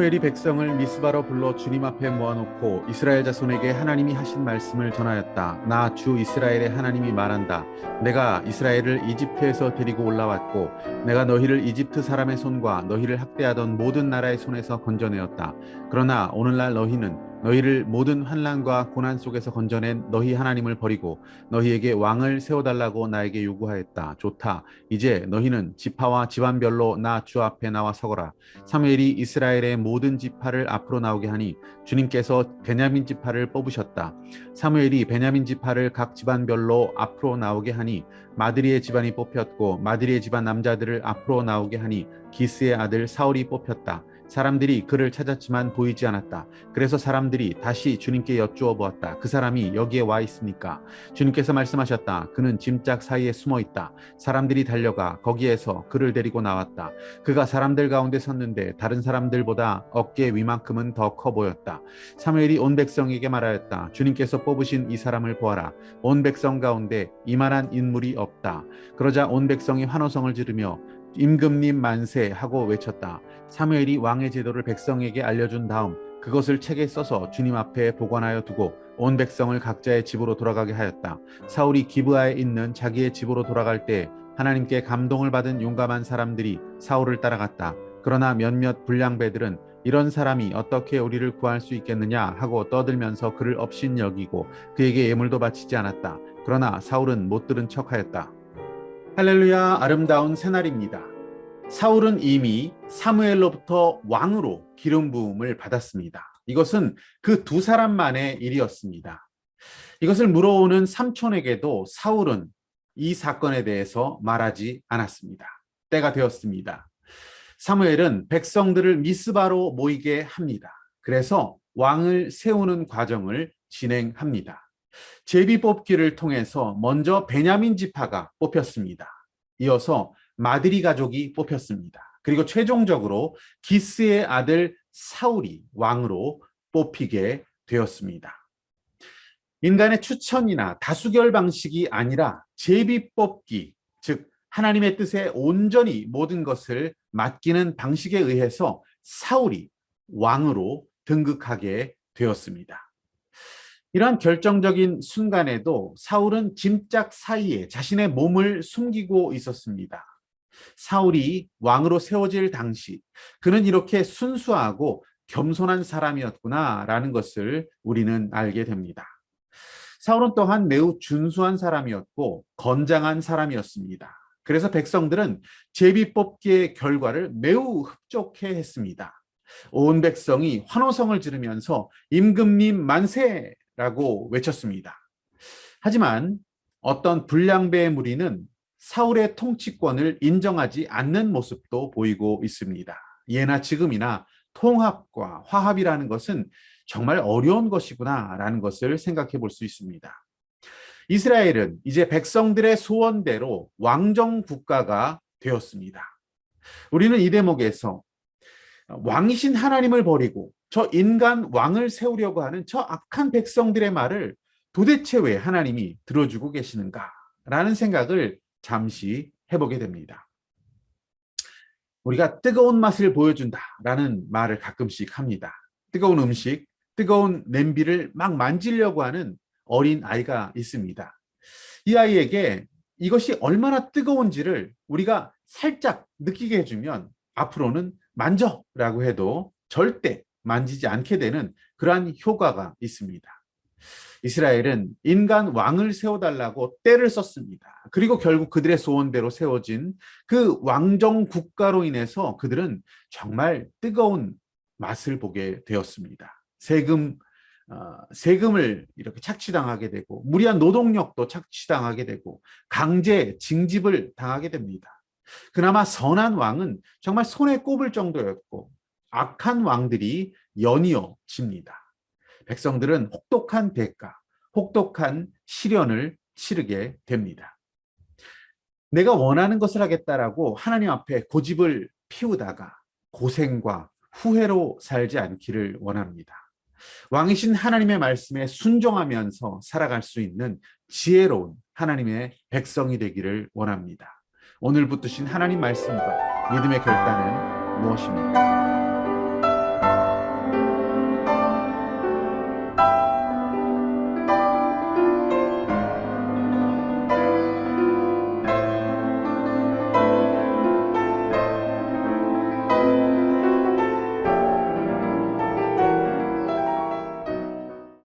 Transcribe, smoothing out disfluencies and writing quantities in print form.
사무엘이 백성을 미스바로 불러 주님 앞에 모아놓고 이스라엘 자손에게 하나님이 하신 말씀을 전하였다. 나 주 이스라엘의 하나님이 말한다. 내가 이스라엘을 이집트에서 데리고 올라왔고 내가 너희를 이집트 사람의 손과 너희를 학대하던 모든 나라의 손에서 건져내었다. 그러나 오늘날 너희를 모든 환난과 고난 속에서 건져낸 너희 하나님을 버리고 너희에게 왕을 세워달라고 나에게 요구하였다. 좋다. 이제 너희는 지파와 집안별로 나 주 앞에 나와 서거라. 사무엘이 이스라엘의 모든 지파를 앞으로 나오게 하니 주님께서 베냐민 지파를 뽑으셨다. 사무엘이 베냐민 지파를 각 집안별로 앞으로 나오게 하니 마드리의 집안이 뽑혔고 마드리의 집안 남자들을 앞으로 나오게 하니 기스의 아들 사울이 뽑혔다. 사람들이 그를 찾았지만 보이지 않았다. 그래서 사람들이 다시 주님께 여쭈어 보았다. 그 사람이 여기에 와 있습니까? 주님께서 말씀하셨다. 그는 짐짝 사이에 숨어 있다. 사람들이 달려가 거기에서 그를 데리고 나왔다. 그가 사람들 가운데 섰는데 다른 사람들보다 어깨 위만큼은 더 커 보였다. 사무엘이 온 백성에게 말하였다. 주님께서 뽑으신 이 사람을 보아라. 온 백성 가운데 이만한 인물이 없다. 그러자 온 백성이 환호성을 지르며 임금님 만세 하고 외쳤다. 사무엘이 왕의 제도를 백성에게 알려준 다음 그것을 책에 써서 주님 앞에 보관하여 두고 온 백성을 각자의 집으로 돌아가게 하였다. 사울이 기브아에 있는 자기의 집으로 돌아갈 때 하나님께 감동을 받은 용감한 사람들이 사울을 따라갔다. 그러나 몇몇 불량배들은 이런 사람이 어떻게 우리를 구할 수 있겠느냐 하고 떠들면서 그를 업신여기고 그에게 예물도 바치지 않았다. 그러나 사울은 못 들은 척하였다. 할렐루야, 아름다운 새날입니다. 사울은 이미 사무엘로부터 왕으로 기름 부음을 받았습니다. 이것은 그 두 사람만의 일이었습니다. 이것을 물어오는 삼촌에게도 사울은 이 사건에 대해서 말하지 않았습니다. 때가 되었습니다. 사무엘은 백성들을 미스바로 모이게 합니다. 그래서 왕을 세우는 과정을 진행합니다. 제비 뽑기를 통해서 먼저 베냐민 지파가 뽑혔습니다. 이어서 마드리 가족이 뽑혔습니다. 그리고 최종적으로 기스의 아들 사울이 왕으로 뽑히게 되었습니다. 인간의 추천이나 다수결 방식이 아니라 제비 뽑기, 즉 하나님의 뜻에 온전히 모든 것을 맡기는 방식에 의해서 사울이 왕으로 등극하게 되었습니다. 이러한 결정적인 순간에도 사울은 짐짝 사이에 자신의 몸을 숨기고 있었습니다. 사울이 왕으로 세워질 당시 그는 이렇게 순수하고 겸손한 사람이었구나라는 것을 우리는 알게 됩니다. 사울은 또한 매우 준수한 사람이었고 건장한 사람이었습니다. 그래서 백성들은 제비 뽑기의 결과를 매우 흡족해 했습니다. 온 백성이 환호성을 지르면서 임금님 만세! 라고 외쳤습니다. 하지만 어떤 불량배의 무리는 사울의 통치권을 인정하지 않는 모습도 보이고 있습니다. 예나 지금이나 통합과 화합이라는 것은 정말 어려운 것이구나라는 것을 생각해 볼 수 있습니다. 이스라엘은 이제 백성들의 소원대로 왕정 국가가 되었습니다. 우리는 이 대목에서 왕이신 하나님을 버리고 저 인간 왕을 세우려고 하는 저 악한 백성들의 말을 도대체 왜 하나님이 들어주고 계시는가? 라는 생각을 잠시 해보게 됩니다. 우리가 뜨거운 맛을 보여준다라는 말을 가끔씩 합니다. 뜨거운 음식, 뜨거운 냄비를 막 만지려고 하는 어린 아이가 있습니다. 이 아이에게 이것이 얼마나 뜨거운지를 우리가 살짝 느끼게 해주면 앞으로는 만져라고 해도 절대 만지지 않게 되는 그러한 효과가 있습니다. 이스라엘은 인간 왕을 세워달라고 때를 썼습니다. 그리고 결국 그들의 소원대로 세워진 그 왕정 국가로 인해서 그들은 정말 뜨거운 맛을 보게 되었습니다. 세금을 이렇게 착취당하게 되고 무리한 노동력도 착취당하게 되고 강제 징집을 당하게 됩니다. 그나마 선한 왕은 정말 손에 꼽을 정도였고 악한 왕들이 연이어 집니다. 백성들은 혹독한 대가, 혹독한 시련을 치르게 됩니다. 내가 원하는 것을 하겠다라고 하나님 앞에 고집을 피우다가 고생과 후회로 살지 않기를 원합니다. 왕이신 하나님의 말씀에 순종하면서 살아갈 수 있는 지혜로운 하나님의 백성이 되기를 원합니다. 오늘 붙드신 하나님 말씀과 믿음의 결단은 무엇입니까?